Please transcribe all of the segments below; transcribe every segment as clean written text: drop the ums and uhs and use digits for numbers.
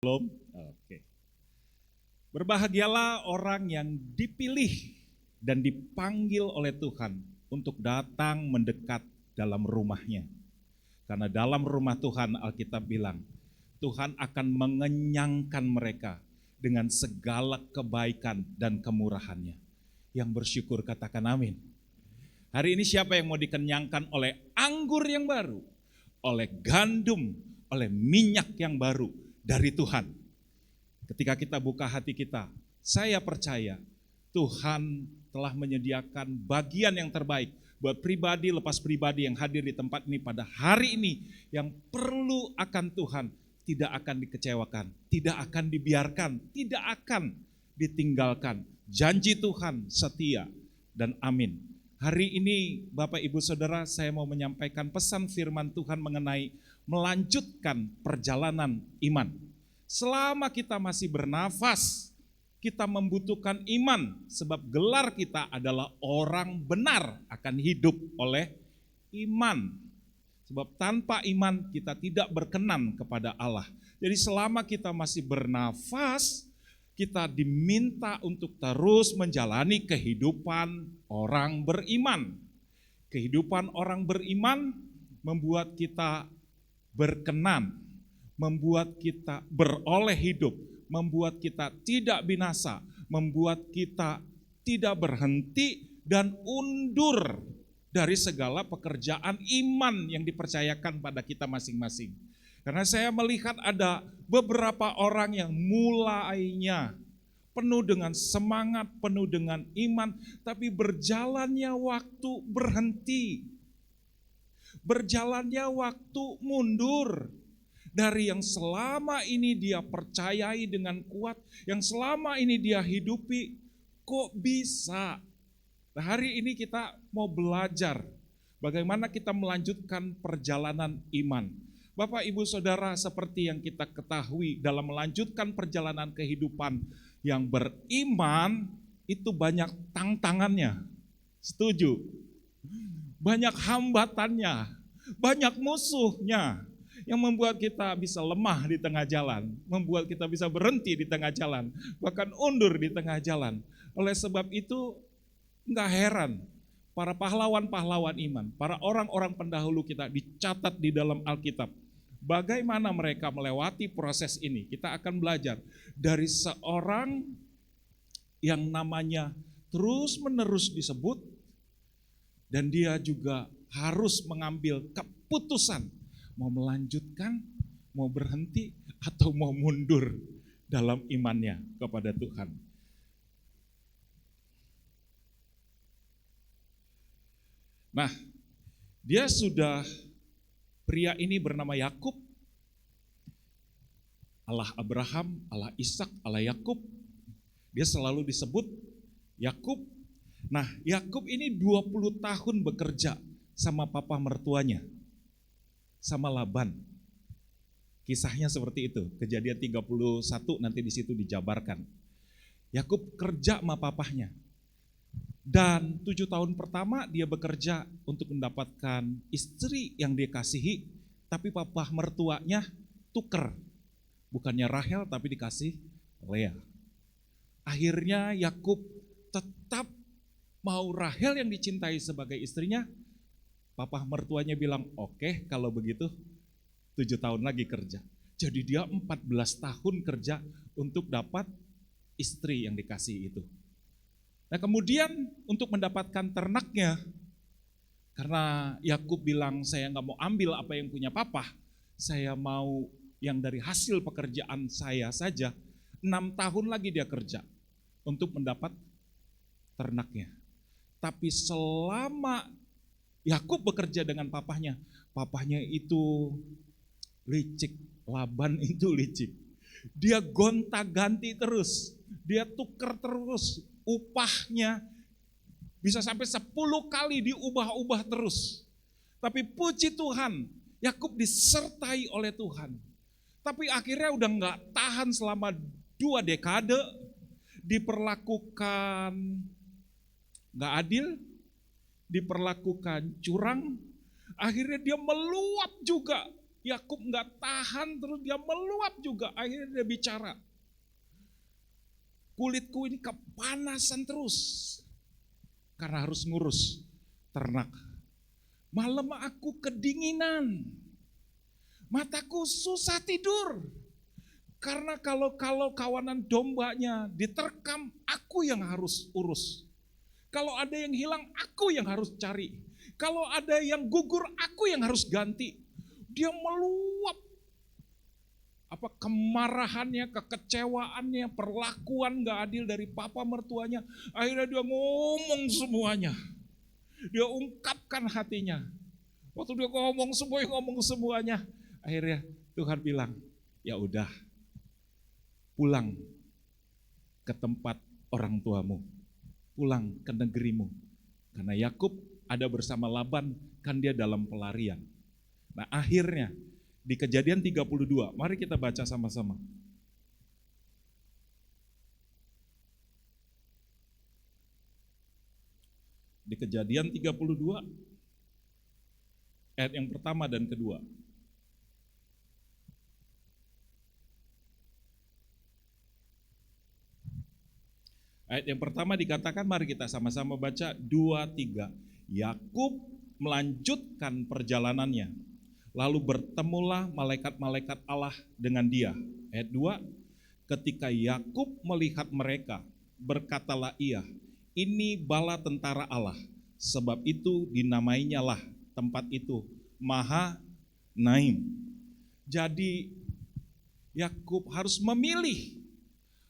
Belum? Oke. Berbahagialah orang yang dipilih dan dipanggil oleh Tuhan untuk datang mendekat dalam rumahnya. Karena dalam rumah Tuhan, Alkitab bilang, Tuhan akan mengenyangkan mereka dengan segala kebaikan dan kemurahannya. Yang bersyukur katakan amin. Hari ini siapa yang mau dikenyangkan oleh anggur yang baru, oleh gandum, oleh minyak yang baru dari Tuhan? Ketika kita buka hati kita, saya percaya Tuhan telah menyediakan bagian yang terbaik buat pribadi lepas pribadi yang hadir di tempat ini pada hari ini, yang perlu akan Tuhan, tidak akan dikecewakan, tidak akan dibiarkan, tidak akan ditinggalkan. Janji Tuhan setia dan amin. Hari ini Bapak Ibu Saudara, saya mau menyampaikan pesan firman Tuhan mengenai melanjutkan perjalanan iman. Selama kita masih bernafas, kita membutuhkan iman, sebab gelar kita adalah orang benar akan hidup oleh iman. Sebab tanpa iman kita tidak berkenan kepada Allah. Jadi selama kita masih bernafas, kita diminta untuk terus menjalani kehidupan orang beriman. Kehidupan orang beriman membuat kita berkenan, membuat kita beroleh hidup, membuat kita tidak binasa, membuat kita tidak berhenti dan undur dari segala pekerjaan iman yang dipercayakan pada kita masing-masing. Karena saya melihat ada beberapa orang yang mulainya penuh dengan semangat, penuh dengan iman, tapi berjalannya waktu berhenti. Berjalannya waktu mundur. Dari yang selama ini dia percayai dengan kuat, yang selama ini dia hidupi, kok bisa? Nah, hari ini kita mau belajar bagaimana kita melanjutkan perjalanan iman. Bapak, Ibu, Saudara, seperti yang kita ketahui dalam melanjutkan perjalanan kehidupan yang beriman, itu banyak tantangannya. Setuju? Banyak hambatannya, banyak musuhnya, yang membuat kita bisa lemah di tengah jalan, membuat kita bisa berhenti di tengah jalan, bahkan undur di tengah jalan. Oleh sebab itu, enggak heran para pahlawan-pahlawan iman, para orang-orang pendahulu kita dicatat di dalam Alkitab. Bagaimana mereka melewati proses ini? Kita akan belajar dari seorang yang namanya terus-menerus disebut, dan dia juga harus mengambil keputusan, mau melanjutkan, mau berhenti, atau mau mundur dalam imannya kepada Tuhan. Nah, pria ini bernama Yakub, Allah Abraham, Allah Ishak, Allah Yakub. Dia selalu disebut Yakub. Nah, Yakub ini 20 tahun bekerja sama papa mertuanya, sama Laban. Kisahnya seperti itu, Kejadian 31 nanti di situ dijabarkan. Yakub kerja sama papahnya. Dan 7 tahun pertama dia bekerja untuk mendapatkan istri yang dia kasihi, tapi papa mertuanya tuker. Bukannya Rahel tapi dikasih Lea. Akhirnya Yakub tetap mau Rahel yang dicintai sebagai istrinya. Papa mertuanya bilang, oke, kalau begitu 7 tahun lagi kerja. Jadi dia 14 tahun kerja untuk dapat istri yang dikasih itu. Nah, kemudian untuk mendapatkan ternaknya, karena Yakub bilang, saya nggak mau ambil apa yang punya papa, saya mau yang dari hasil pekerjaan saya saja. 6 tahun lagi dia kerja untuk mendapat ternaknya. Tapi selama Yakub bekerja dengan papahnya itu licik, Laban itu licik. Dia gonta-ganti terus, dia tuker terus, upahnya bisa sampai 10 kali diubah-ubah terus. Tapi puji Tuhan, Yakub disertai oleh Tuhan. Tapi akhirnya udah gak tahan selama 2 dekade, diperlakukan gak adil, diperlakukan curang, akhirnya dia meluap juga Yakub nggak tahan, terus dia meluap juga. Akhirnya dia bicara, kulitku ini kepanasan terus karena harus ngurus ternak. Malam aku kedinginan, mataku susah tidur. Karena kalau kawanan dombanya diterkam, aku yang harus urus. Kalau ada yang hilang, aku yang harus cari. Kalau ada yang gugur, aku yang harus ganti. Dia meluap kemarahannya, kekecewaannya, perlakuan gak adil dari papa mertuanya. Akhirnya dia ngomong semuanya. Dia ungkapkan hatinya. Waktu dia ngomong semuanya, akhirnya Tuhan bilang, ya udah, pulang ke tempat orang tuamu, pulang ke negerimu. Karena Yakub ada bersama Laban, kan dia dalam pelarian. Nah akhirnya di Kejadian 32, mari kita baca sama-sama. Di Kejadian 32, ayat yang pertama dan kedua. Ayat yang pertama dikatakan, mari kita sama-sama baca 2-3. Yakub melanjutkan perjalanannya, lalu bertemulah malaikat-malaikat Allah dengan dia. Ayat 2, ketika Yakub melihat mereka, berkatalah ia, ini bala tentara Allah, sebab itu dinamainya lah tempat itu Mahanaim. Jadi Yakub harus memilih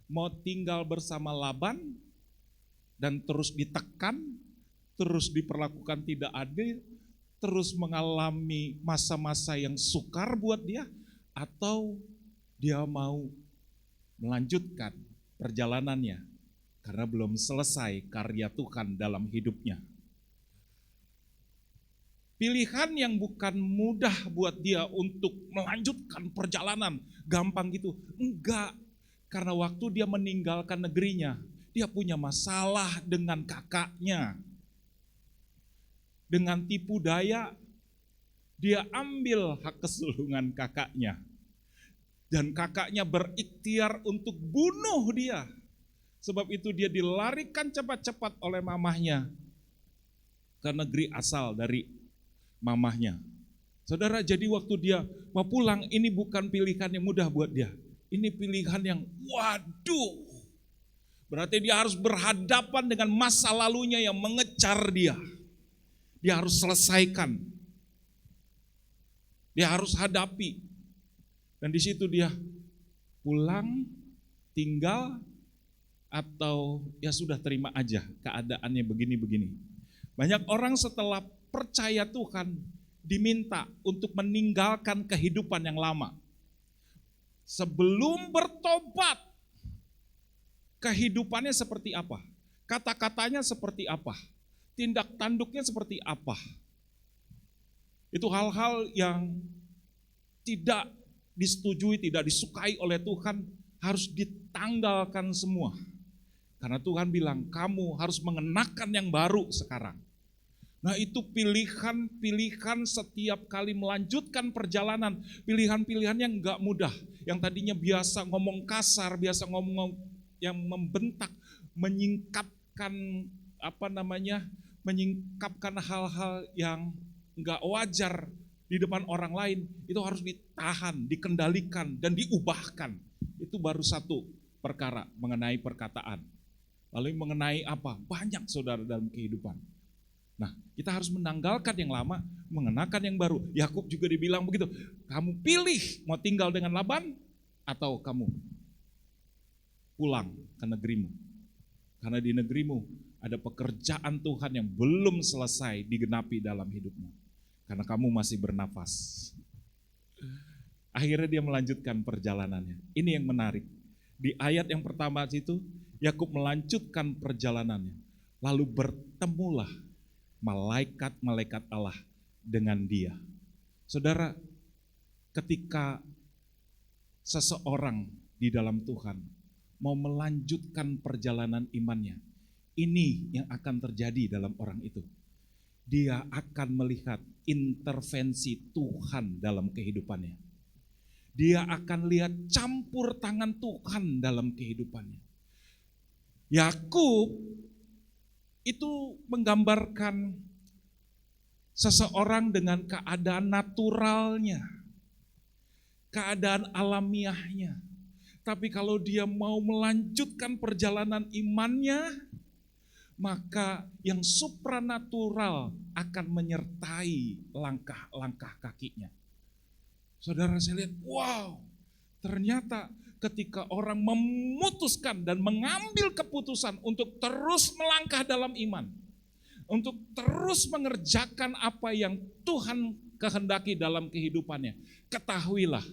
mau tinggal bersama Laban dan terus ditekan, terus diperlakukan tidak adil, terus mengalami masa-masa yang sukar buat dia, atau dia mau melanjutkan perjalanannya karena belum selesai karya Tuhan dalam hidupnya. Pilihan yang bukan mudah buat dia untuk melanjutkan perjalanan, gampang gitu, enggak. Karena waktu dia meninggalkan negerinya, dia punya masalah dengan kakaknya. Dengan tipu daya, dia ambil hak kesulungan kakaknya. Dan kakaknya berikhtiar untuk bunuh dia. Sebab itu dia dilarikan cepat-cepat oleh mamahnya ke negeri asal dari mamahnya. Saudara, jadi waktu dia mau pulang, ini bukan pilihan yang mudah buat dia. Ini pilihan yang waduh. Berarti dia harus berhadapan dengan masa lalunya yang mengejar dia. Dia harus selesaikan. Dia harus hadapi. Dan di situ dia pulang, tinggal, atau ya sudah terima aja keadaannya begini-begini. Banyak orang setelah percaya Tuhan diminta untuk meninggalkan kehidupan yang lama. Sebelum bertobat, kehidupannya seperti apa? Kata-katanya seperti apa? Tindak tanduknya seperti apa? Itu hal-hal yang tidak disetujui, tidak disukai oleh Tuhan, harus ditanggalkan semua. Karena Tuhan bilang, kamu harus mengenakan yang baru sekarang. Nah itu pilihan-pilihan setiap kali melanjutkan perjalanan, pilihan-pilihan yang gak mudah. Yang tadinya biasa ngomong kasar, biasa ngomong yang membentak, menyingkapkan menyingkapkan hal-hal yang gak wajar di depan orang lain, itu harus ditahan, dikendalikan, dan diubahkan. Itu baru satu perkara mengenai perkataan. Lalu mengenai apa? Banyak saudara dalam kehidupan. Nah, kita harus menanggalkan yang lama, mengenakan yang baru. Yakub juga dibilang begitu, kamu pilih mau tinggal dengan Laban atau kamu pulang ke negerimu. Karena di negerimu ada pekerjaan Tuhan yang belum selesai digenapi dalam hidupmu. Karena kamu masih bernafas. Akhirnya dia melanjutkan perjalanannya. Ini yang menarik. Di ayat yang pertama itu, Yakub melanjutkan perjalanannya. Lalu bertemulah malaikat-malaikat Allah dengan dia. Saudara, ketika seseorang di dalam Tuhan mau melanjutkan perjalanan imannya, ini yang akan terjadi dalam orang itu. dia akan melihat intervensi Tuhan dalam kehidupannya. Dia akan lihat campur tangan Tuhan dalam kehidupannya. Yakub itu menggambarkan seseorang dengan keadaan naturalnya, keadaan alamiahnya. Tapi kalau dia mau melanjutkan perjalanan imannya, maka yang supranatural akan menyertai langkah-langkah kakinya. Saudara, saya lihat, wow, ternyata ketika orang memutuskan dan mengambil keputusan untuk terus melangkah dalam iman, untuk terus mengerjakan apa yang Tuhan kehendaki dalam kehidupannya, ketahuilah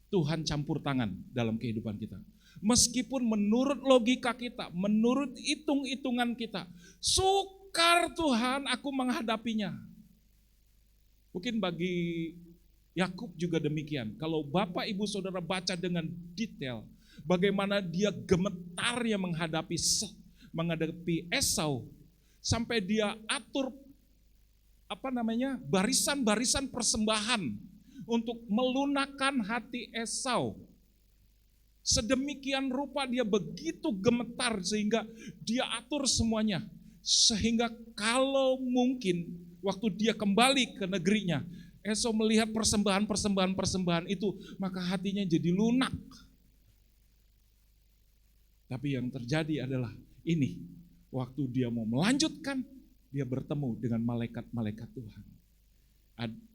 Tuhan campur tangan dalam kehidupan kita. Meskipun menurut logika kita, menurut hitung-hitungan kita, sukar Tuhan aku menghadapinya. Mungkin bagi Yakub juga demikian. Kalau Bapak Ibu Saudara baca dengan detail bagaimana dia gemetarnya menghadapi Esau, sampai dia atur barisan-barisan persembahan untuk melunakkan hati Esau. Sedemikian rupa dia begitu gemetar sehingga dia atur semuanya. Sehingga kalau mungkin waktu dia kembali ke negerinya, Esau melihat persembahan itu, maka hatinya jadi lunak. Tapi yang terjadi adalah ini, waktu dia mau melanjutkan, dia bertemu dengan malaikat-malaikat Tuhan.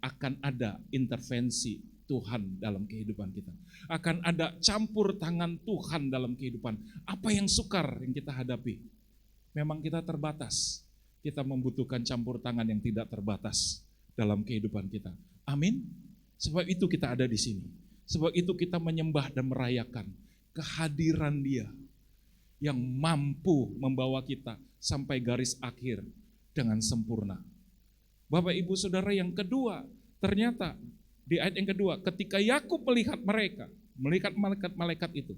Akan ada intervensi Tuhan dalam kehidupan kita. Akan ada campur tangan Tuhan dalam kehidupan. Apa yang sukar yang kita hadapi? Memang kita terbatas. Kita membutuhkan campur tangan yang tidak terbatas dalam kehidupan kita. Amin. Sebab itu kita ada di sini. Sebab itu kita menyembah dan merayakan kehadiran Dia yang mampu membawa kita sampai garis akhir dengan sempurna. Bapak Ibu Saudara, yang kedua, ternyata di ayat yang kedua, ketika Yakub melihat malaikat-malaikat itu,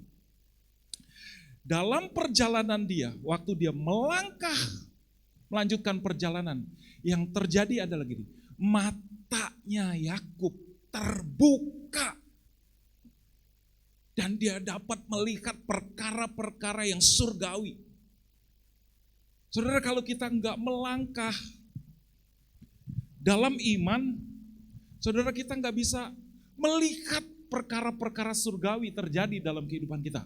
dalam perjalanan dia, waktu dia melangkah melanjutkan perjalanan, yang terjadi adalah gini, matanya Yakub terbuka dan dia dapat melihat perkara-perkara yang surgawi. Saudara, kalau kita enggak melangkah dalam iman, saudara, kita enggak bisa melihat perkara-perkara surgawi terjadi dalam kehidupan kita.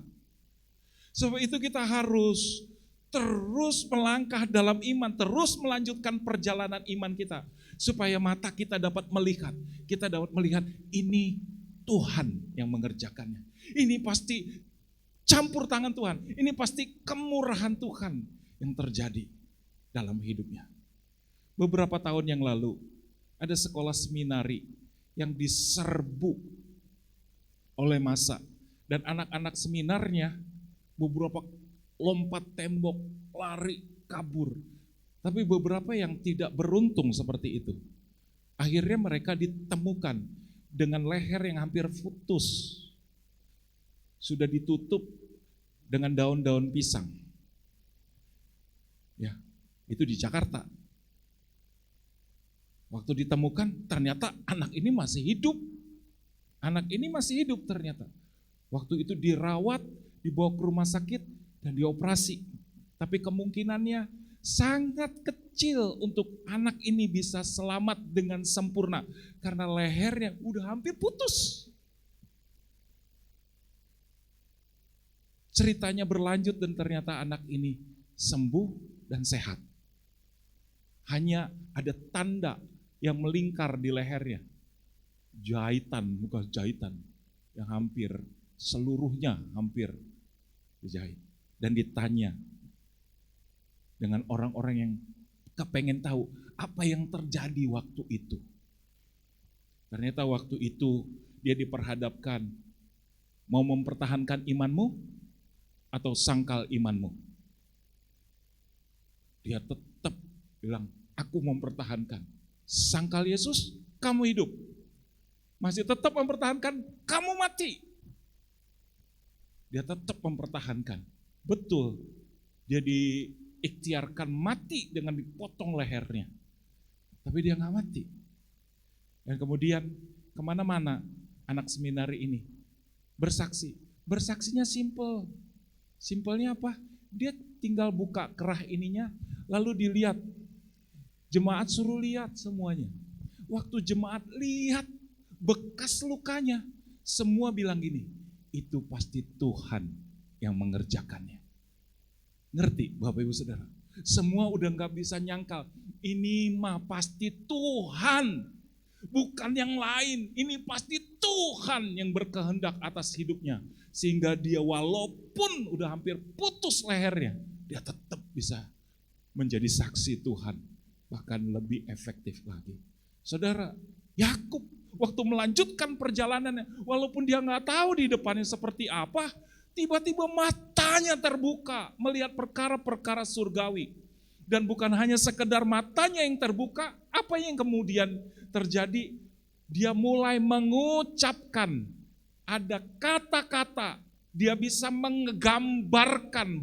Sebab itu kita harus terus melangkah dalam iman, terus melanjutkan perjalanan iman kita, supaya mata kita dapat melihat ini Tuhan yang mengerjakannya. Ini pasti campur tangan Tuhan, ini pasti kemurahan Tuhan yang terjadi dalam hidupnya. Beberapa tahun yang lalu, ada sekolah seminari yang diserbu oleh massa, dan anak-anak seminarnya beberapa lompat tembok, lari, kabur. Tapi beberapa yang tidak beruntung seperti itu. Akhirnya mereka ditemukan dengan leher yang hampir putus. Sudah ditutup dengan daun-daun pisang. Ya, itu di Jakarta. Waktu ditemukan ternyata anak ini masih hidup. Anak ini masih hidup ternyata. Waktu itu dirawat, dibawa ke rumah sakit dan dioperasi. Tapi kemungkinannya sangat kecil untuk anak ini bisa selamat dengan sempurna karena lehernya udah hampir putus. Ceritanya berlanjut dan ternyata anak ini sembuh dan sehat. Hanya ada tanda yang melingkar di lehernya. Bukan jahitan yang hampir seluruhnya hampir dijahit. Dan ditanya dengan orang-orang yang kepengen tahu apa yang terjadi waktu itu. Ternyata waktu itu dia diperhadapkan, mau mempertahankan imanmu atau sangkal imanmu. Dia tetap bilang, aku mempertahankan. Sangkal Yesus, kamu hidup. Masih tetap mempertahankan, kamu mati. Dia tetap mempertahankan. Betul, dia diikhtiarkan mati dengan dipotong lehernya. Tapi dia nggak mati. Dan kemudian kemana-mana anak seminari ini bersaksi. Bersaksinya simple. Simpelnya apa? Dia tinggal buka kerah ininya, lalu dilihat. Jemaat suruh lihat semuanya. Waktu jemaat lihat bekas lukanya, semua bilang gini, itu pasti Tuhan yang mengerjakannya. Ngerti Bapak Ibu Saudara? Semua udah gak bisa nyangkal, ini mah pasti Tuhan, bukan yang lain. Ini pasti Tuhan yang berkehendak atas hidupnya. Sehingga dia walaupun udah hampir putus lehernya, dia tetap bisa menjadi saksi Tuhan. Bahkan lebih efektif lagi. Saudara, Yakub waktu melanjutkan perjalanannya, walaupun dia gak tahu di depannya seperti apa, tiba-tiba matanya terbuka melihat perkara-perkara surgawi. Dan bukan hanya sekedar matanya yang terbuka, apa yang kemudian terjadi? Dia mulai mengucapkan, ada kata-kata, dia bisa menggambarkan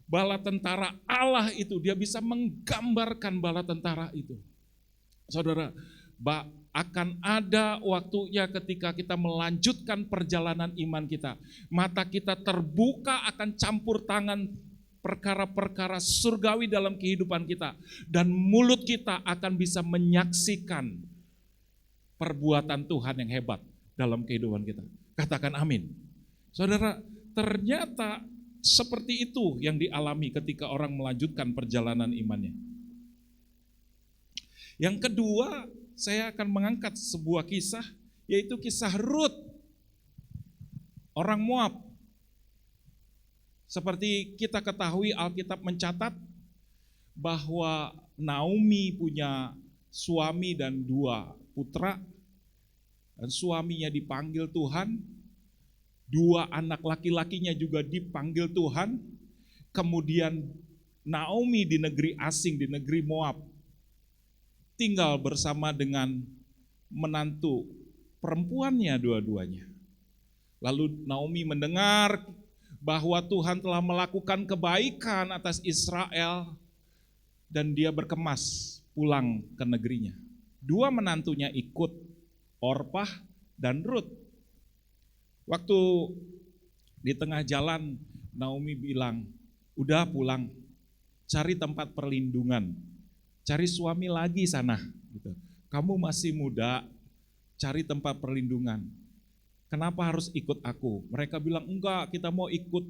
bala tentara Allah itu, dia bisa menggambarkan bala tentara itu. Saudara, akan ada waktunya ketika kita melanjutkan perjalanan iman kita. Mata kita terbuka akan campur tangan perkara-perkara surgawi dalam kehidupan kita. Dan mulut kita akan bisa menyaksikan perbuatan Tuhan yang hebat dalam kehidupan kita. Katakan amin. Saudara, ternyata seperti itu yang dialami ketika orang melanjutkan perjalanan imannya. Yang kedua, saya akan mengangkat sebuah kisah, yaitu kisah Rut, orang Moab. Seperti kita ketahui, Alkitab mencatat bahwa Naomi punya suami dan 2 putra, dan suaminya dipanggil Tuhan, 2 anak laki-lakinya juga dipanggil Tuhan. Kemudian Naomi di negeri asing, di negeri Moab, tinggal bersama dengan menantu perempuannya dua-duanya. Lalu Naomi mendengar bahwa Tuhan telah melakukan kebaikan atas Israel dan dia berkemas pulang ke negerinya. 2 menantunya ikut, Orpah dan Rut. Waktu di tengah jalan Naomi bilang, udah pulang, cari tempat perlindungan. Cari suami lagi sana, gitu. Kamu masih muda, cari tempat perlindungan. Kenapa harus ikut aku? Mereka bilang, enggak, kita mau ikut.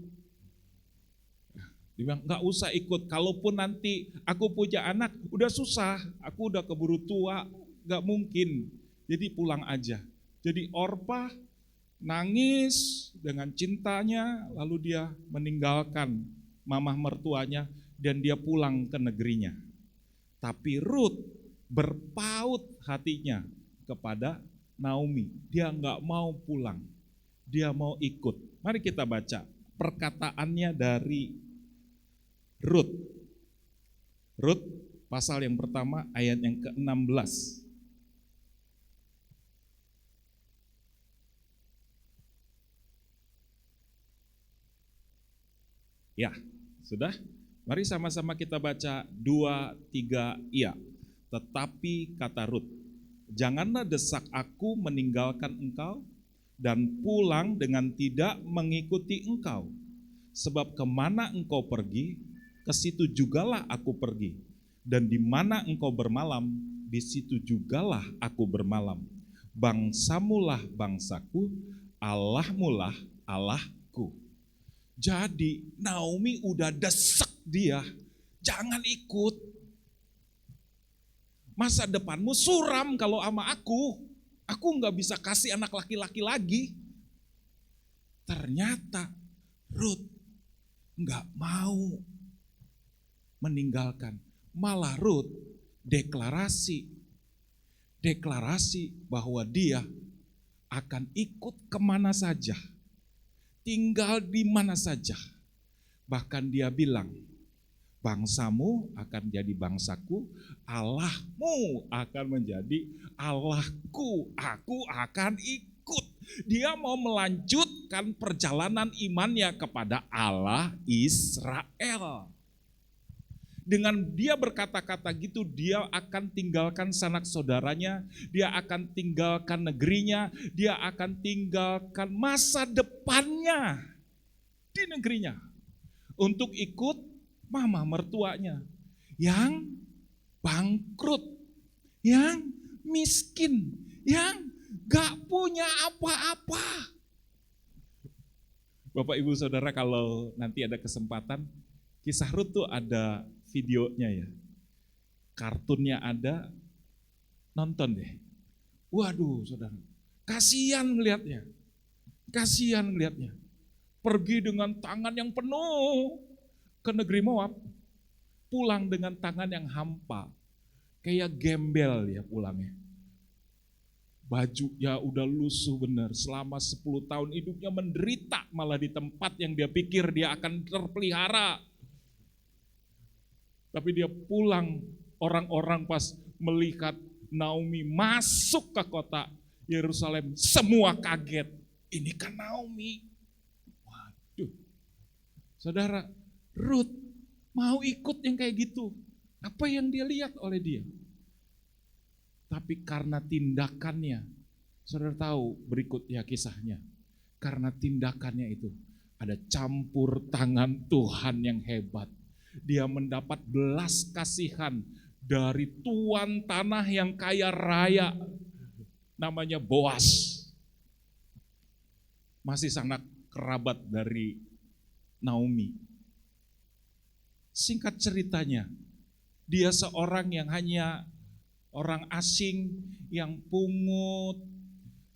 Dia bilang, enggak usah ikut, kalaupun nanti aku punya anak, udah susah, aku udah keburu tua, enggak mungkin. Jadi pulang aja. Jadi Orpah nangis dengan cintanya, lalu dia meninggalkan mamah mertuanya dan dia pulang ke negerinya. Tapi Rut berpaut hatinya kepada Naomi. Dia enggak mau pulang, dia mau ikut. Mari kita baca perkataannya dari Rut. Rut pasal yang pertama ayat yang ke-16. Ya, sudah? Mari sama-sama kita baca 2, 3, iya. Tetapi kata Rut, janganlah desak aku meninggalkan engkau dan pulang dengan tidak mengikuti engkau. Sebab kemana engkau pergi, ke situ jugalah aku pergi. Dan di mana engkau bermalam, di situ jugalah aku bermalam. Bangsamulah bangsaku, Allahmulah Allahku. Jadi Naomi udah desak dia, jangan ikut. Masa depanmu suram kalau sama aku nggak bisa kasih anak laki-laki lagi. Ternyata Rut nggak mau meninggalkan, malah Rut deklarasi bahwa dia akan ikut kemana saja, tinggal di mana saja. Bahkan dia bilang, bangsamu akan jadi bangsaku, Allahmu akan menjadi Allahku, aku akan ikut. Dia mau melanjutkan perjalanan imannya kepada Allah Israel. Dengan dia berkata-kata gitu, dia akan tinggalkan sanak saudaranya, dia akan tinggalkan negerinya, dia akan tinggalkan masa depannya di negerinya untuk ikut mama mertuanya yang bangkrut, yang miskin, yang gak punya apa-apa. Bapak Ibu Saudara, kalau nanti ada kesempatan, Kisah Rut tuh ada videonya ya, kartunnya ada, nonton deh. Waduh saudara, kasihan ngelihatnya, pergi dengan tangan yang penuh ke negeri Moab, pulang dengan tangan yang hampa, kayak gembel ya pulangnya. Bajunya udah lusuh benar, selama 10 tahun hidupnya menderita, malah di tempat yang dia pikir dia akan terpelihara. Tapi dia pulang, orang-orang pas melihat Naomi masuk ke kota Yerusalem, semua kaget. Ini kan Naomi. Waduh, saudara, Rut mau ikut yang kayak gitu. Apa yang dia lihat oleh dia? Tapi karena tindakannya, saudara tahu berikutnya kisahnya. Karena tindakannya itu, ada campur tangan Tuhan yang hebat. Dia mendapat belas kasihan dari tuan tanah yang kaya raya, namanya Boas. Masih sangat kerabat dari Naomi. Singkat ceritanya, dia seorang yang hanya orang asing, yang pungut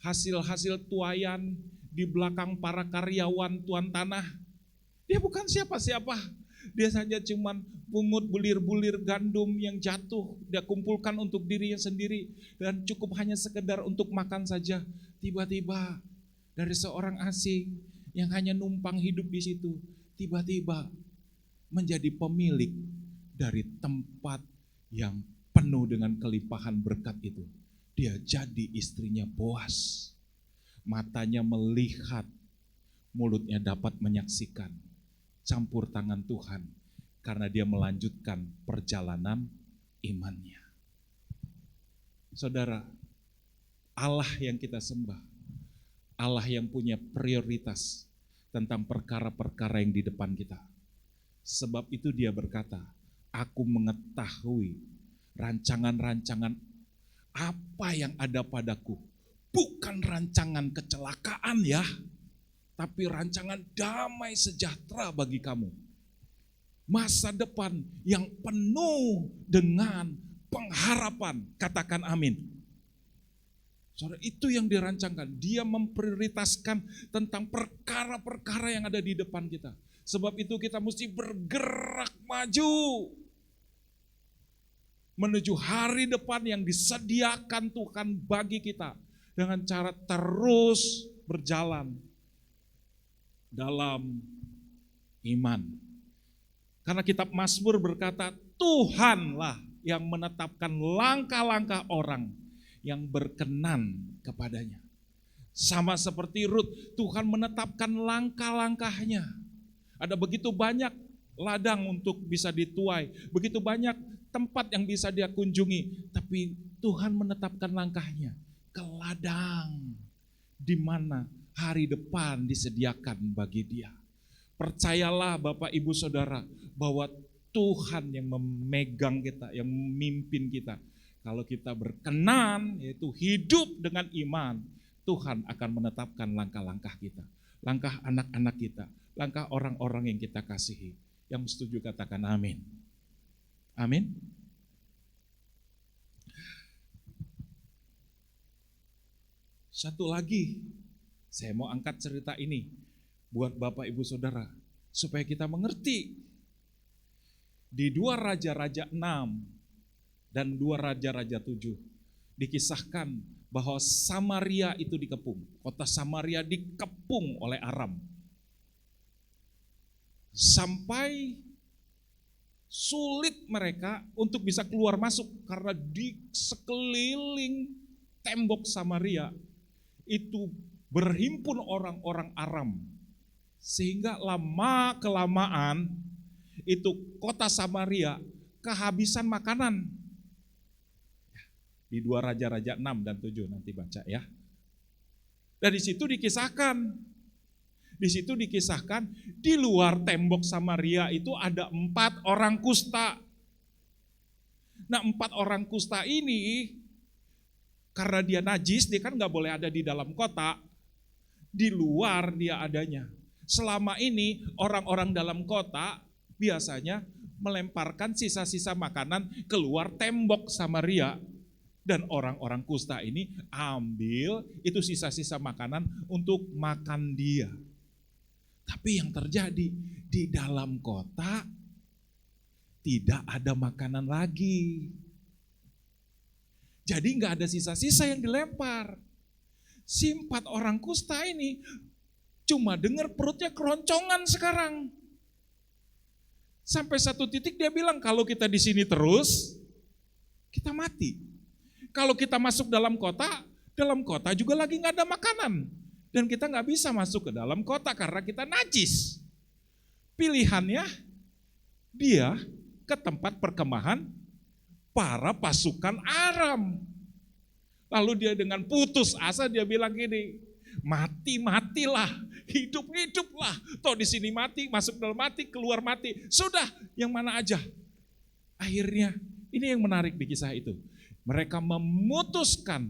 hasil-hasil tuayan di belakang para karyawan tuan tanah. Dia bukan siapa-siapa. Dia saja cuman pungut bulir-bulir gandum yang jatuh, dia kumpulkan untuk dirinya sendiri dan cukup hanya sekedar untuk makan saja. Tiba-tiba dari seorang asing yang hanya numpang hidup di situ, tiba-tiba menjadi pemilik dari tempat yang penuh dengan kelimpahan berkat itu. Dia jadi istrinya Boas. Matanya melihat, mulutnya dapat menyaksikan campur tangan Tuhan karena dia melanjutkan perjalanan imannya. Saudara, Allah yang kita sembah, Allah yang punya prioritas tentang perkara-perkara yang di depan kita. Sebab itu dia berkata, aku mengetahui rancangan-rancangan apa yang ada padaku. Bukan rancangan kecelakaan ya, tapi rancangan damai sejahtera bagi kamu. Masa depan yang penuh dengan pengharapan. Katakan amin. Saudara, itu yang dirancangkan. Dia memprioritaskan tentang perkara-perkara yang ada di depan kita. Sebab itu kita mesti bergerak maju menuju hari depan yang disediakan Tuhan bagi kita dengan cara terus berjalan dalam iman. Karena kitab Mazmur berkata, Tuhanlah yang menetapkan langkah-langkah orang yang berkenan kepadanya. Sama seperti Rut, Tuhan menetapkan langkah-langkahnya. Ada begitu banyak ladang untuk bisa dituai, begitu banyak tempat yang bisa dia kunjungi, tapi Tuhan menetapkan langkahnya ke ladang di mana hari depan disediakan bagi dia. Percayalah Bapak Ibu Saudara bahwa Tuhan yang memegang kita, yang memimpin kita. Kalau kita berkenan, yaitu hidup dengan iman, Tuhan akan menetapkan langkah-langkah kita, langkah anak-anak kita, langkah orang-orang yang kita kasihi. Yang setuju katakan amin. Amin. Satu lagi, saya mau angkat cerita ini buat Bapak Ibu Saudara, supaya kita mengerti. Di 2 Raja-Raja 6 dan 2 Raja-Raja 7 dikisahkan bahwa Samaria itu dikepung. Kota Samaria dikepung oleh Aram. Sampai sulit mereka untuk bisa keluar masuk karena di sekeliling tembok Samaria itu berhimpun orang-orang Aram. Sehingga lama-kelamaan itu kota Samaria kehabisan makanan. Di 2 Raja-Raja 6 dan 7 nanti baca ya. Dan di situ dikisahkan di luar tembok Samaria itu ada 4 orang kusta. Nah 4 orang kusta ini karena dia najis, dia kan gak boleh ada di dalam kota, di luar dia adanya. Selama ini orang-orang dalam kota biasanya melemparkan sisa-sisa makanan keluar tembok Samaria. Dan orang-orang kusta ini ambil itu sisa-sisa makanan untuk makan dia. Tapi yang terjadi di dalam kota tidak ada makanan lagi. Jadi nggak ada sisa-sisa yang dilempar. Si 4 orang kusta ini cuma dengar perutnya keroncongan sekarang. Sampai satu titik dia bilang kalau kita di sini terus kita mati. Kalau kita masuk dalam kota juga lagi nggak ada makanan. Dan kita nggak bisa masuk ke dalam kota karena kita najis. Pilihannya dia ke tempat perkemahan para pasukan Aram. Lalu dia dengan putus asa dia bilang gini, mati-matilah, hidup-hiduplah. Toh di sini mati, masuk dalam mati, keluar mati. Sudah, yang mana aja. Akhirnya, ini yang menarik di kisah itu. Mereka memutuskan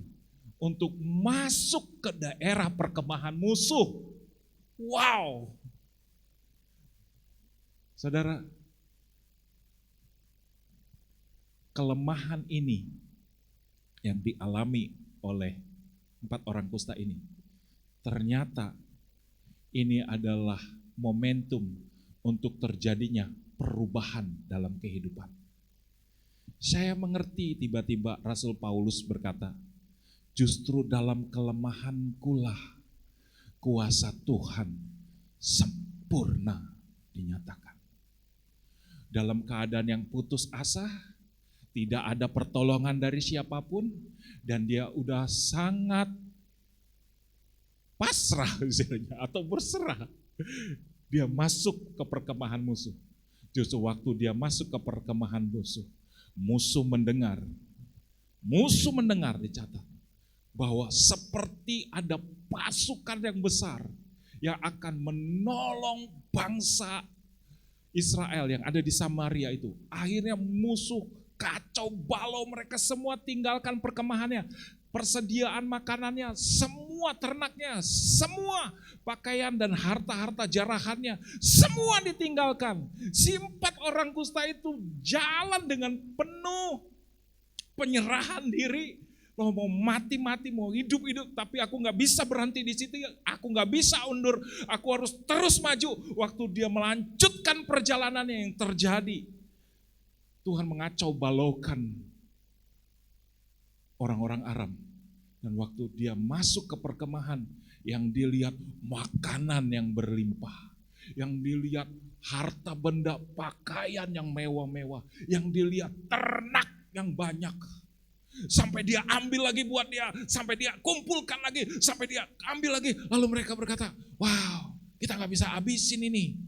untuk masuk ke daerah perkemahan musuh. Wow. Saudara, kelemahan ini yang dialami oleh 4 orang kusta ini, ternyata ini adalah momentum untuk terjadinya perubahan dalam kehidupan. Saya mengerti tiba-tiba Rasul Paulus berkata, justru dalam kelemahankulah kuasa Tuhan sempurna dinyatakan. Dalam keadaan yang putus asa, tidak ada pertolongan dari siapapun, dan dia udah sangat pasrah atau berserah. Dia masuk ke perkemahan musuh. Justru waktu dia masuk ke perkemahan musuh, musuh mendengar dicatat bahwa seperti ada pasukan yang besar yang akan menolong bangsa Israel yang ada di Samaria itu. Akhirnya musuh kacau balau, mereka semua tinggalkan perkemahannya, persediaan makanannya, semua ternaknya, semua pakaian dan harta-harta jarahannya, semua ditinggalkan. Si 4 orang kusta itu jalan dengan penuh penyerahan diri. Loh, mau mati-mati, mau hidup-hidup, tapi aku gak bisa berhenti di situ, aku gak bisa undur, aku harus terus maju. Waktu dia melanjutkan perjalanannya, yang terjadi, Tuhan mengacau balaukan orang-orang Aram. Dan waktu dia masuk ke perkemahan, yang dilihat makanan yang berlimpah, yang dilihat harta benda pakaian yang mewah-mewah, yang dilihat ternak yang banyak. Sampai dia ambil lagi buat dia, sampai dia kumpulkan lagi, sampai dia ambil lagi. Lalu mereka berkata, wow, kita gak bisa habisin ini.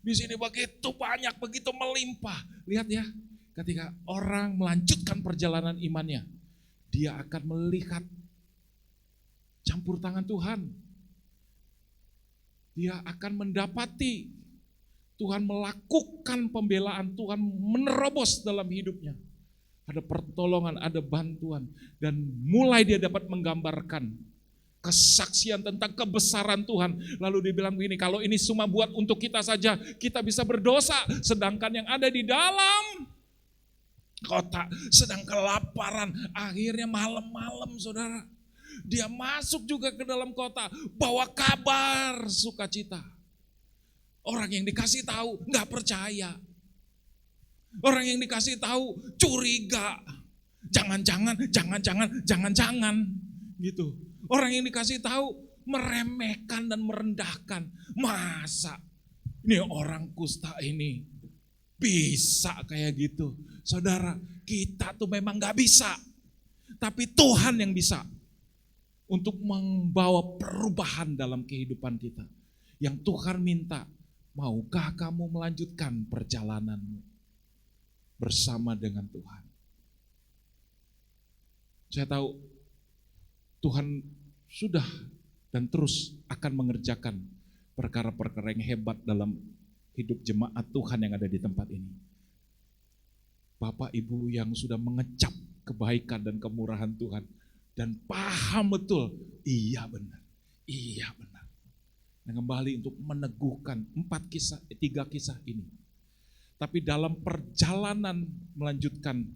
Di sini begitu banyak, begitu melimpah. Lihat ya, ketika orang melanjutkan perjalanan imannya, dia akan melihat campur tangan Tuhan. Dia akan mendapati Tuhan melakukan pembelaan, Tuhan menerobos dalam hidupnya. Ada pertolongan, ada bantuan. Dan mulai dia dapat menggambarkan kesaksian tentang kebesaran Tuhan. Lalu dia bilang begini, kalau ini cuma buat untuk kita saja, kita bisa berdosa. Sedangkan yang ada di dalam kota sedang kelaparan. Akhirnya malam-malam saudara, dia masuk juga ke dalam kota, bawa kabar sukacita. Orang yang dikasih tahu nggak percaya. Orang yang dikasih tahu curiga. Jangan-jangan gitu. Orang yang dikasih tahu meremehkan dan merendahkan. Masa ini orang kusta ini bisa kayak gitu? Saudara, kita tuh memang gak bisa. Tapi Tuhan yang bisa untuk membawa perubahan dalam kehidupan kita. Yang Tuhan minta, maukah kamu melanjutkan perjalananmu? bersama dengan Tuhan. Saya tahu Tuhan sudah dan terus akan mengerjakan perkara-perkara yang hebat dalam hidup jemaat Tuhan yang ada di tempat ini. Bapak Ibu yang sudah mengecap kebaikan dan kemurahan Tuhan dan paham betul, iya benar. Dan kembali untuk meneguhkan 3 kisah ini. Tapi dalam perjalanan melanjutkan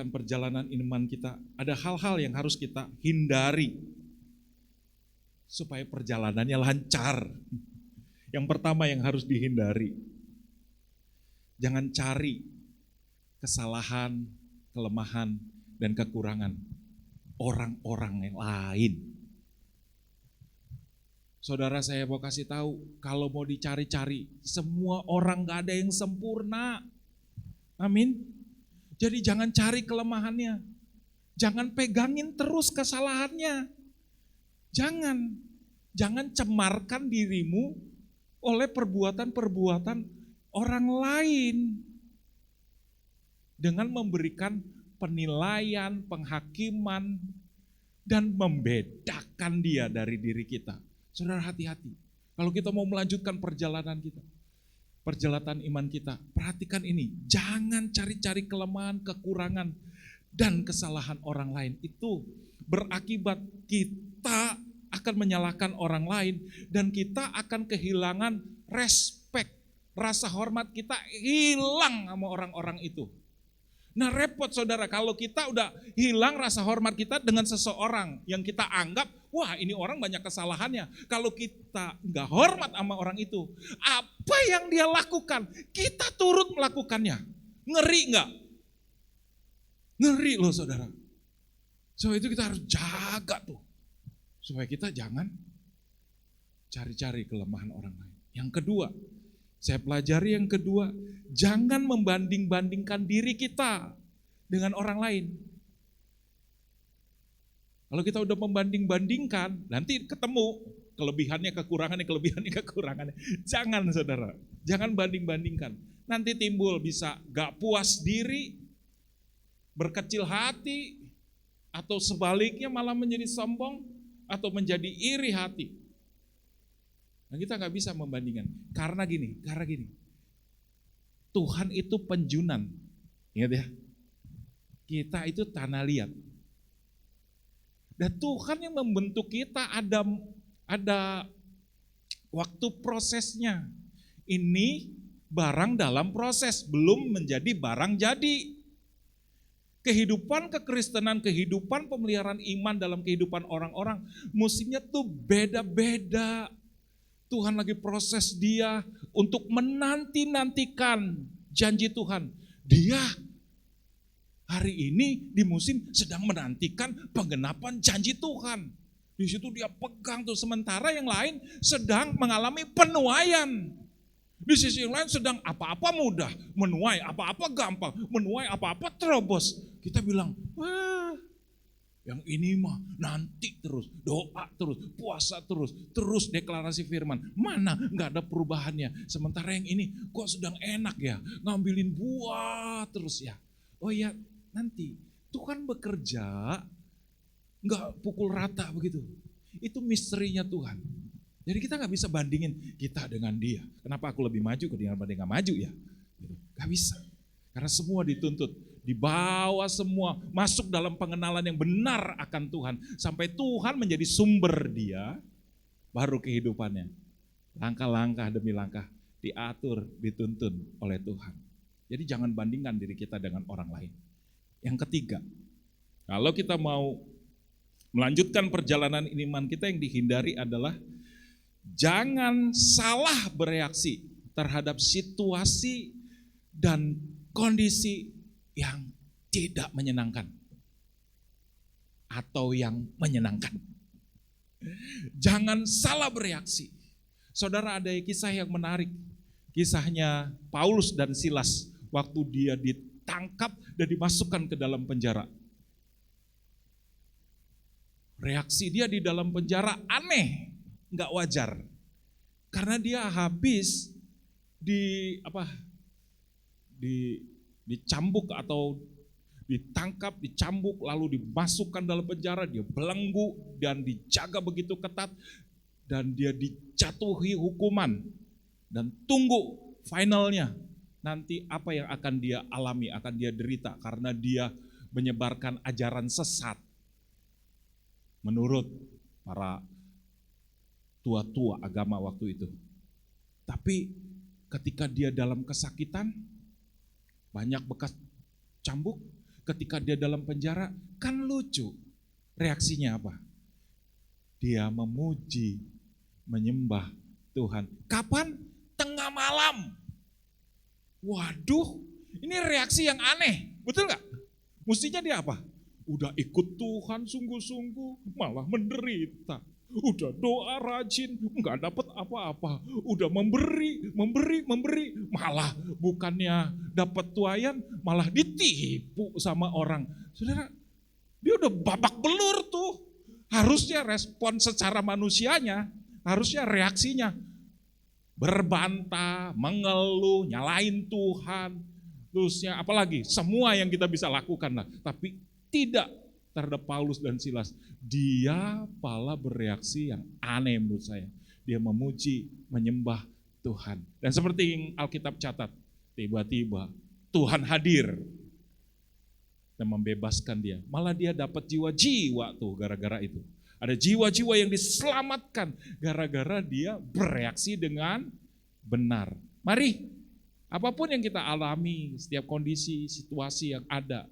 perjalanan iman kita, ada hal-hal yang harus kita hindari supaya perjalanannya lancar. Yang pertama yang harus dihindari, jangan cari kesalahan, kelemahan, dan kekurangan orang-orang yang lain. Saudara, saya mau kasih tahu, kalau mau dicari-cari, semua orang gak ada yang sempurna. Amin. Jadi jangan cari kelemahannya. Jangan pegangin terus kesalahannya. Jangan cemarkan dirimu oleh perbuatan-perbuatan orang lain. Dengan memberikan penilaian, penghakiman, dan membedakan dia dari diri kita. Saudara, hati-hati. Kalau kita mau melanjutkan perjalanan kita, perjalanan iman kita, perhatikan ini. Jangan cari-cari kelemahan, kekurangan, dan kesalahan orang lain. Itu berakibat kita akan menyalahkan orang lain dan kita akan kehilangan respek, rasa hormat kita hilang sama orang-orang itu. Nah repot saudara, kalau kita udah hilang rasa hormat kita dengan seseorang yang kita anggap, wah ini orang banyak kesalahannya. Kalau kita nggak hormat sama orang itu, apa yang dia lakukan, kita turut melakukannya. Ngeri nggak? Ngeri loh saudara. So itu kita harus jaga tuh. Supaya kita jangan cari-cari kelemahan orang lain. Yang kedua, saya pelajari yang kedua, jangan membanding-bandingkan diri kita dengan orang lain. Kalau kita udah membanding-bandingkan, nanti ketemu kelebihannya, kekurangannya. Jangan saudara, jangan banding-bandingkan. Nanti timbul bisa gak puas diri, berkecil hati, atau sebaliknya malah menjadi sombong, atau menjadi iri hati. Nah, kita nggak bisa membandingkan. Karena gini, Tuhan itu penjunan. Ingat ya, kita itu tanah liat. Dan Tuhan yang membentuk kita ada waktu prosesnya. Ini barang dalam proses, belum menjadi barang jadi. Kehidupan kekristenan, kehidupan pemeliharaan iman dalam kehidupan orang-orang, musimnya tuh beda-beda. Tuhan lagi proses dia untuk menanti-nantikan janji Tuhan. Dia hari ini di musim sedang menantikan penggenapan janji Tuhan. Di situ dia pegang tuh, sementara yang lain sedang mengalami penuaian. Di sisi yang lain sedang apa-apa mudah, menuai apa-apa gampang, menuai apa-apa terobos. Kita bilang, wah yang ini mah nanti terus, doa terus, puasa terus deklarasi firman. Mana gak ada perubahannya. Sementara yang ini kok sedang enak ya, ngambilin buah terus ya. Oh ya nanti Tuhan bekerja gak pukul rata begitu. Itu misterinya Tuhan. Jadi kita gak bisa bandingin kita dengan dia. Kenapa aku lebih maju ketimbang dia gak maju ya? Gak bisa. Karena semua dituntut, dibawa semua masuk dalam pengenalan yang benar akan Tuhan. Sampai Tuhan menjadi sumber dia, baru kehidupannya. Langkah-langkah demi langkah diatur, dituntun oleh Tuhan. Jadi jangan bandingkan diri kita dengan orang lain. Yang ketiga, kalau kita mau melanjutkan perjalanan iman kita, yang dihindari adalah jangan salah bereaksi terhadap situasi dan kondisi yang tidak menyenangkan atau yang menyenangkan. Jangan salah bereaksi. Saudara, ada kisah yang menarik. Kisahnya Paulus dan Silas waktu dia ditangkap dan dimasukkan ke dalam penjara. Reaksi dia di dalam penjara aneh. Enggak wajar, karena dia habis dicambuk atau ditangkap, dicambuk, lalu dimasukkan dalam penjara, dia belenggu dan dijaga begitu ketat, dan dia dijatuhi hukuman, dan tunggu finalnya, nanti apa yang akan dia alami, akan dia derita, karena dia menyebarkan ajaran sesat menurut para tua-tua agama waktu itu. Tapi ketika dia dalam kesakitan, banyak bekas cambuk, ketika dia dalam penjara, kan lucu. Reaksinya apa? Dia memuji, menyembah Tuhan. Kapan? Tengah malam. Waduh, ini reaksi yang aneh, betul nggak? Mestinya dia apa? Udah ikut Tuhan sungguh-sungguh, malah menderita. Udah doa rajin, nggak dapat apa-apa. Udah memberi, malah bukannya dapat tuayan, malah ditipu sama orang. Saudara, dia udah babak belur tuh. Harusnya respon secara manusianya, harusnya reaksinya berbantah, mengeluh, nyalain Tuhan. Terusnya apalagi, semua yang kita bisa lakukan lah. Tapi tidak terhadap Paulus dan Silas. Dia malah bereaksi yang aneh menurut saya. Dia memuji, menyembah Tuhan. Dan seperti yang Alkitab catat, tiba-tiba Tuhan hadir dan membebaskan dia. Malah dia dapat jiwa-jiwa tuh gara-gara itu. Ada jiwa-jiwa yang diselamatkan gara-gara dia bereaksi dengan benar. Mari, apapun yang kita alami, setiap kondisi, situasi yang ada,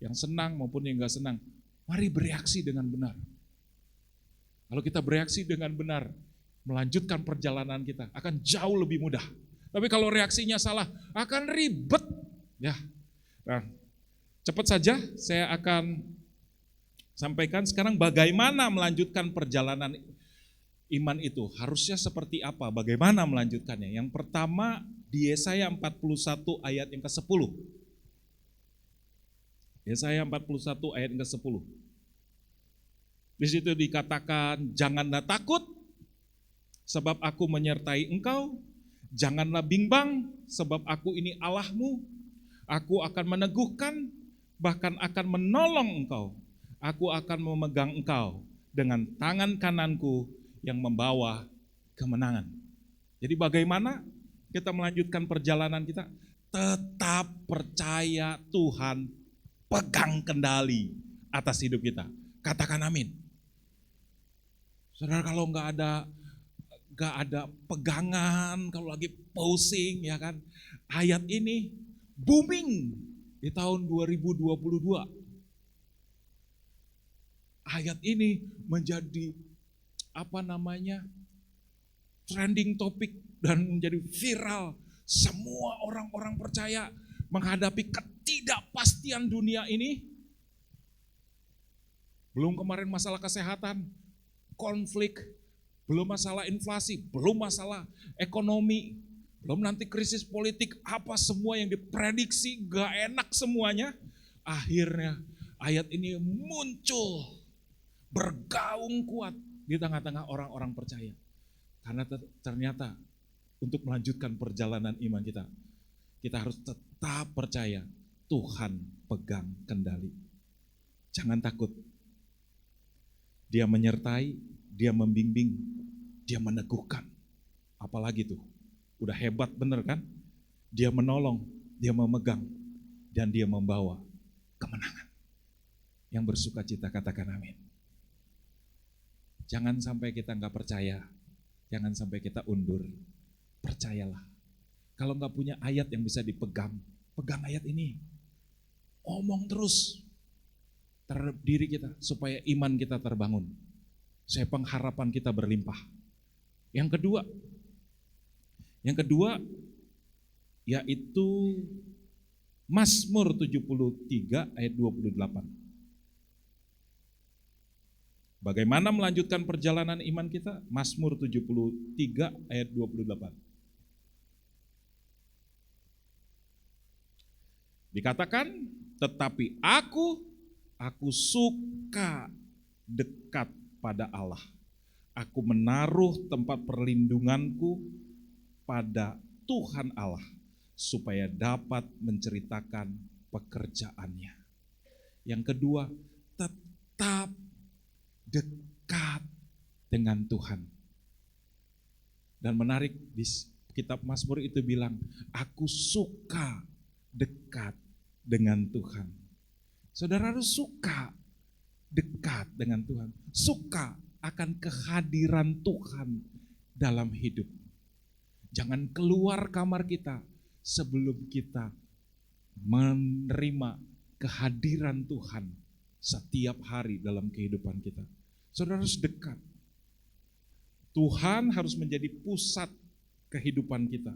yang senang maupun yang gak senang, mari bereaksi dengan benar. Kalau kita bereaksi dengan benar, melanjutkan perjalanan kita akan jauh lebih mudah. Tapi kalau reaksinya salah, akan ribet. Ya, nah, cepat saja saya akan sampaikan sekarang bagaimana melanjutkan perjalanan iman itu. Harusnya seperti apa, bagaimana melanjutkannya. Yang pertama di Yesaya 41 ayat yang ke-10. Yesaya 41 ayat yang ke-10. Di situ dikatakan, janganlah takut sebab aku menyertai engkau, janganlah bimbang sebab aku ini Allahmu, aku akan meneguhkan bahkan akan menolong engkau, aku akan memegang engkau dengan tangan kananku yang membawa kemenangan. Jadi bagaimana kita melanjutkan perjalanan kita? Tetap percaya Tuhan pegang kendali atas hidup kita. Katakan amin. Saudara, kalau nggak ada pegangan, kalau lagi pusing ya kan, ayat ini booming di tahun 2022. Ayat ini menjadi trending topik dan menjadi viral. Semua orang-orang percaya menghadapi ketidakpastian dunia ini. Belum kemarin masalah kesehatan, konflik, belum masalah inflasi, belum masalah ekonomi, belum nanti krisis politik, apa semua yang diprediksi gak enak semuanya. Akhirnya ayat ini muncul, bergaung kuat di tengah-tengah orang-orang percaya. Karena ternyata untuk melanjutkan perjalanan iman kita, kita harus tetap percaya Tuhan pegang kendali. Jangan takut. Dia menyertai, dia membimbing, dia meneguhkan. Apalagi tuh, udah hebat bener kan? Dia menolong, dia memegang, dan dia membawa kemenangan. Yang bersuka cita katakan amin. Jangan sampai kita nggak percaya, jangan sampai kita undur. Percayalah. Kalau nggak punya ayat yang bisa dipegang, pegang ayat ini. Omong terus terhadap diri kita supaya iman kita terbangun. Supaya pengharapan kita berlimpah. Yang kedua yaitu Mazmur 73 ayat 28. Bagaimana melanjutkan perjalanan iman kita? Mazmur 73 ayat 28. Dikatakan, tetapi aku suka dekat pada Allah. Aku menaruh tempat perlindunganku pada Tuhan Allah. supaya dapat menceritakan pekerjaannya. Yang kedua, tetap dekat dengan Tuhan. Dan menarik, di kitab Mazmur itu bilang, aku suka dekat dengan Tuhan. Saudara harus suka dekat dengan Tuhan, suka akan kehadiran Tuhan dalam hidup. Jangan keluar kamar kita sebelum kita menerima kehadiran Tuhan setiap hari dalam kehidupan kita. Saudara harus dekat. Tuhan harus menjadi pusat kehidupan kita.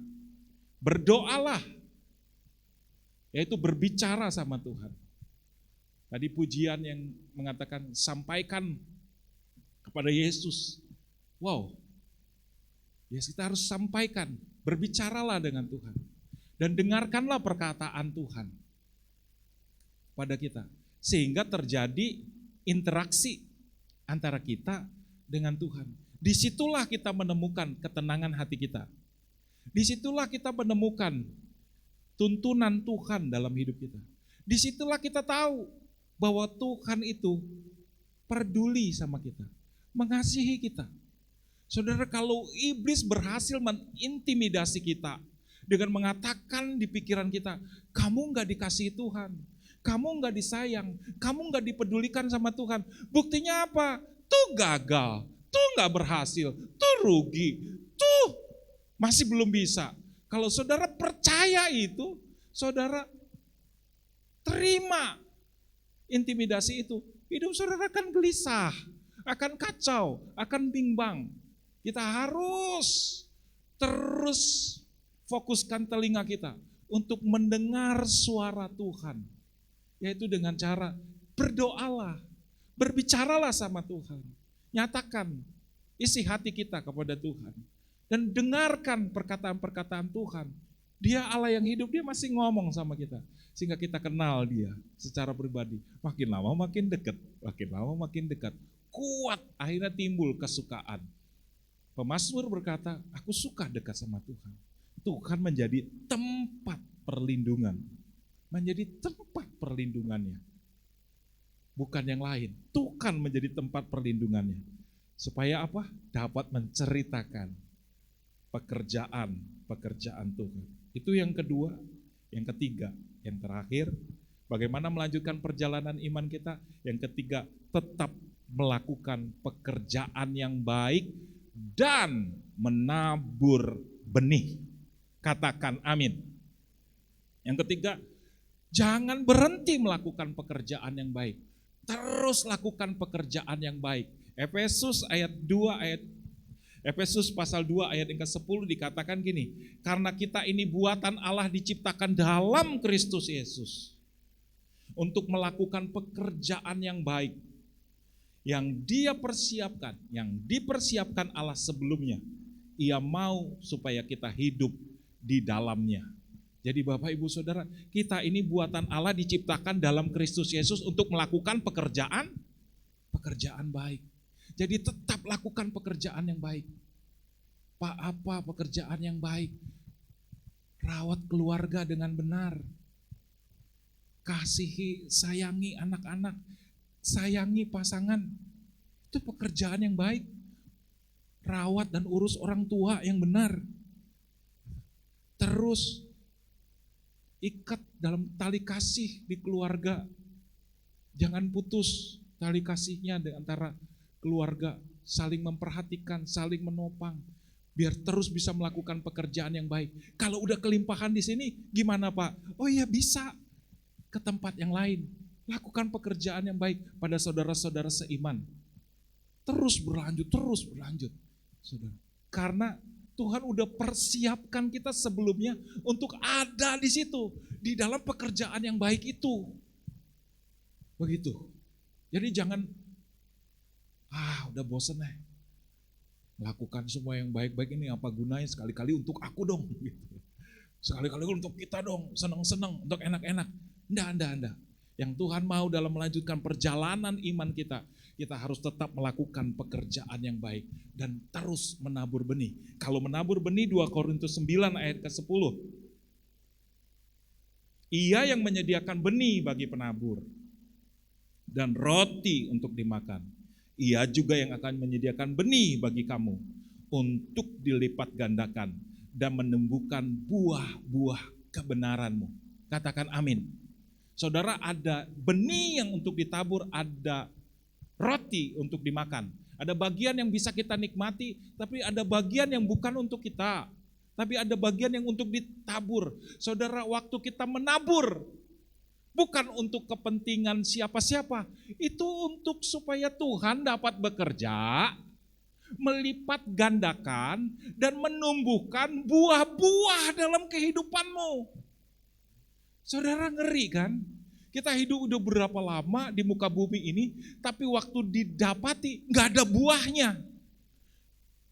Berdoalah, yaitu berbicara sama Tuhan. Tadi pujian yang mengatakan sampaikan kepada Yesus. Wow, yes, kita harus sampaikan, berbicaralah dengan Tuhan. Dan dengarkanlah perkataan Tuhan pada kita. Sehingga terjadi interaksi antara kita dengan Tuhan. Disitulah kita menemukan ketenangan hati kita. Disitulah kita menemukan tuntunan Tuhan dalam hidup kita. Disitulah kita tahu bahwa Tuhan itu peduli sama kita, mengasihi kita. Saudara, kalau iblis berhasil mengintimidasi kita dengan mengatakan di pikiran kita, kamu gak dikasihi Tuhan, kamu gak disayang, kamu gak dipedulikan sama Tuhan. Buktinya apa? Tuh gagal, tuh gak berhasil, tuh rugi, tuh masih belum bisa. Kalau saudara percaya itu, saudara terima intimidasi itu, hidup saudara akan gelisah, akan kacau, akan bimbang. Kita harus terus fokuskan telinga kita untuk mendengar suara Tuhan, yaitu dengan cara berdoalah, berbicaralah sama Tuhan, nyatakan isi hati kita kepada Tuhan, dan dengarkan perkataan-perkataan Tuhan. Dia Allah yang hidup, dia masih ngomong sama kita, sehingga kita kenal dia secara pribadi. Makin lama makin dekat, makin lama makin dekat, kuat, akhirnya timbul kesukaan. Pemazmur berkata, aku suka dekat sama Tuhan. Tuhan menjadi tempat perlindungan, menjadi tempat perlindungannya. Bukan yang lain, Tuhan menjadi tempat perlindungannya. Supaya apa? Dapat menceritakan pekerjaan Tuhan. Itu yang kedua. Yang ketiga, yang terakhir, bagaimana melanjutkan perjalanan iman kita? Yang ketiga, tetap melakukan pekerjaan yang baik dan menabur benih. Katakan amin. Yang ketiga, jangan berhenti melakukan pekerjaan yang baik. Terus lakukan pekerjaan yang baik. Efesus pasal 2 ayat yang ke-10 dikatakan gini, karena kita ini buatan Allah diciptakan dalam Kristus Yesus untuk melakukan pekerjaan yang baik yang Dia persiapkan, yang dipersiapkan Allah sebelumnya. Ia mau supaya kita hidup di dalamnya. Jadi Bapak Ibu Saudara, kita ini buatan Allah diciptakan dalam Kristus Yesus untuk melakukan pekerjaan baik. Jadi tetap lakukan pekerjaan yang baik. Pak, apa pekerjaan yang baik? Rawat keluarga dengan benar. Kasihi, sayangi anak-anak, sayangi pasangan. Itu pekerjaan yang baik. Rawat dan urus orang tua yang benar. Terus ikat dalam tali kasih di keluarga. Jangan putus tali kasihnya di antara keluarga, saling memperhatikan, saling menopang, biar terus bisa melakukan pekerjaan yang baik. Kalau udah kelimpahan di sini, gimana Pak? Oh iya, bisa ke tempat yang lain. Lakukan pekerjaan yang baik pada saudara-saudara seiman. Terus berlanjut. Saudara. Karena Tuhan udah persiapkan kita sebelumnya untuk ada di situ, di dalam pekerjaan yang baik itu. Begitu. Jadi jangan, udah bosen melakukan semua yang baik-baik ini, apa gunanya, sekali-kali untuk aku dong. Sekali-kali untuk kita dong, senang-senang, untuk enak-enak. Enggak. Yang Tuhan mau dalam melanjutkan perjalanan iman kita, kita harus tetap melakukan pekerjaan yang baik dan terus menabur benih. Kalau menabur benih, 2 Korintus 9 ayat ke-10. Ia yang menyediakan benih bagi penabur dan roti untuk dimakan. Ia juga yang akan menyediakan benih bagi kamu untuk dilipat gandakan dan menumbuhkan buah-buah kebenaranmu. Katakan amin. Saudara, ada benih yang untuk ditabur, ada roti untuk dimakan. Ada bagian yang bisa kita nikmati, tapi ada bagian yang bukan untuk kita. Tapi ada bagian yang untuk ditabur. Saudara, waktu kita menabur, bukan untuk kepentingan siapa-siapa. Itu untuk supaya Tuhan dapat bekerja, melipat gandakan, dan menumbuhkan buah-buah dalam kehidupanmu. Saudara, ngeri kan? Kita hidup udah berapa lama di muka bumi ini, tapi waktu didapati nggak ada buahnya.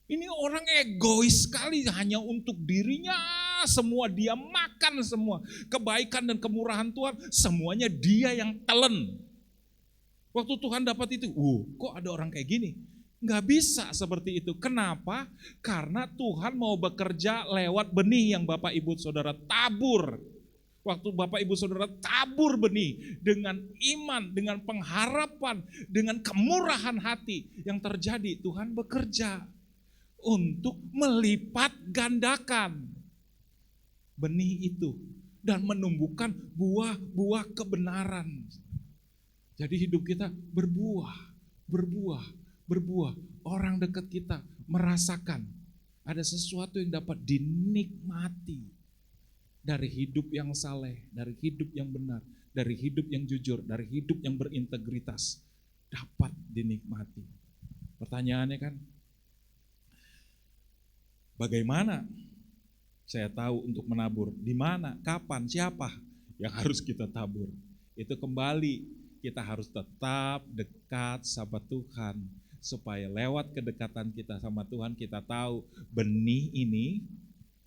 Ini orang egois sekali, hanya untuk dirinya semua, dia makan semua. Kebaikan dan kemurahan Tuhan, semuanya dia yang telan. Waktu Tuhan dapat itu, kok ada orang kayak gini? Nggak bisa seperti itu. Kenapa? Karena Tuhan mau bekerja lewat benih yang Bapak Ibu Saudara tabur. Waktu Bapak Ibu Saudara tabur benih dengan iman, dengan pengharapan, dengan kemurahan hati yang terjadi, Tuhan bekerja untuk melipat gandakan benih itu dan menumbuhkan buah-buah kebenaran. Jadi hidup kita berbuah. Orang dekat kita merasakan ada sesuatu yang dapat dinikmati dari hidup yang saleh, dari hidup yang benar, dari hidup yang jujur, dari hidup yang berintegritas, dapat dinikmati. Pertanyaannya kan, bagaimana saya tahu untuk menabur? Di mana, kapan, siapa yang harus kita tabur? Itu kembali, kita harus tetap dekat sama Tuhan, supaya lewat kedekatan kita sama Tuhan, kita tahu benih ini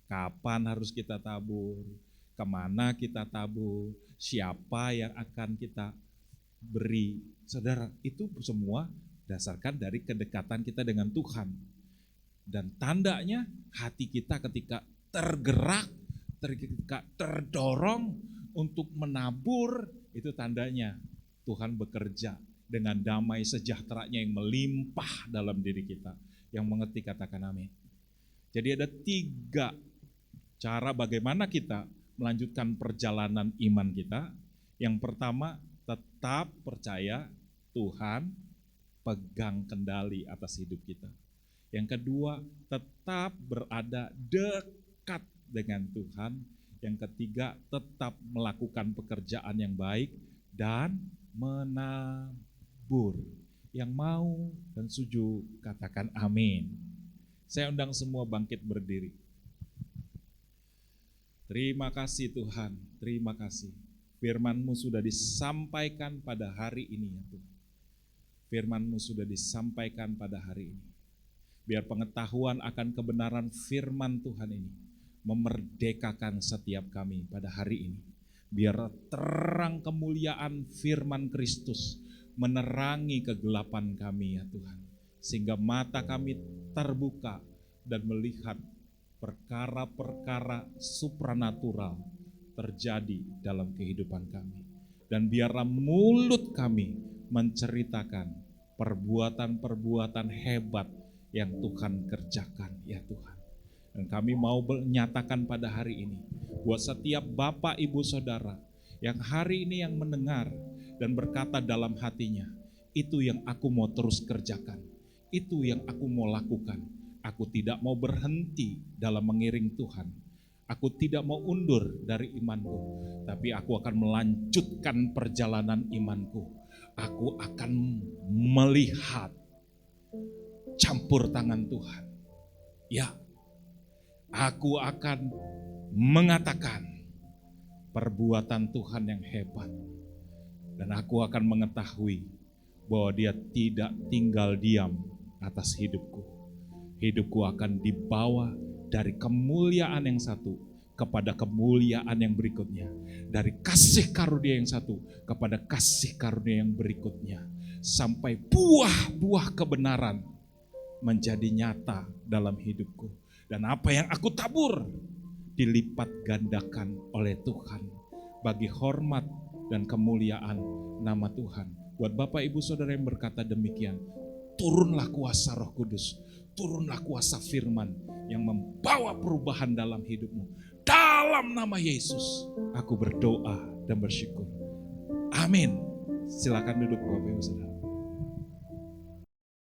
kapan harus kita tabur, kemana kita tabur, siapa yang akan kita beri. Saudara, itu semua dasarkan dari kedekatan kita dengan Tuhan. Dan tandanya hati kita ketika tergerak, ketika terdorong untuk menabur, itu tandanya Tuhan bekerja dengan damai sejahteranya yang melimpah dalam diri kita. Yang mengerti katakan amin. Jadi ada 3 cara bagaimana kita melanjutkan perjalanan iman kita. Yang pertama, tetap percaya Tuhan pegang kendali atas hidup kita. Yang kedua, tetap berada dekat dengan Tuhan. Yang ketiga, tetap melakukan pekerjaan yang baik dan menabur. Yang mau dan setuju katakan amin. Saya undang semua bangkit berdiri. Terima kasih Tuhan, terima kasih. Firman-Mu sudah disampaikan pada hari ini ya Tuhan. Firman-Mu sudah disampaikan pada hari ini. Biar pengetahuan akan kebenaran firman Tuhan ini memerdekakan setiap kami pada hari ini. Biar terang kemuliaan firman Kristus menerangi kegelapan kami ya Tuhan. Sehingga mata kami terbuka dan melihat perkara-perkara supranatural terjadi dalam kehidupan kami. Dan biarlah mulut kami menceritakan perbuatan-perbuatan hebat yang Tuhan kerjakan ya Tuhan. Dan kami mau menyatakan pada hari ini, buat setiap Bapak Ibu Saudara yang hari ini yang mendengar dan berkata dalam hatinya, itu yang aku mau terus kerjakan, itu yang aku mau lakukan. Aku tidak mau berhenti dalam mengiring Tuhan. Aku tidak mau undur dari imanku, tapi aku akan melanjutkan perjalanan imanku. Aku akan melihat campur tangan Tuhan. Ya, aku akan mengatakan perbuatan Tuhan yang hebat. Dan aku akan mengetahui bahwa Dia tidak tinggal diam atas hidupku. Hidupku akan dibawa dari kemuliaan yang satu kepada kemuliaan yang berikutnya. Dari kasih karunia yang satu kepada kasih karunia yang berikutnya. Sampai buah-buah kebenaran menjadi nyata dalam hidupku. Dan apa yang aku tabur dilipat gandakan oleh Tuhan. bagi hormat dan kemuliaan nama Tuhan. Buat Bapak Ibu Saudara yang berkata demikian, turunlah kuasa Roh Kudus, turunlah kuasa firman yang membawa perubahan dalam hidupmu. Dalam nama Yesus, aku berdoa dan bersyukur. Amin. Silakan duduk Bapak Ibu Saudara.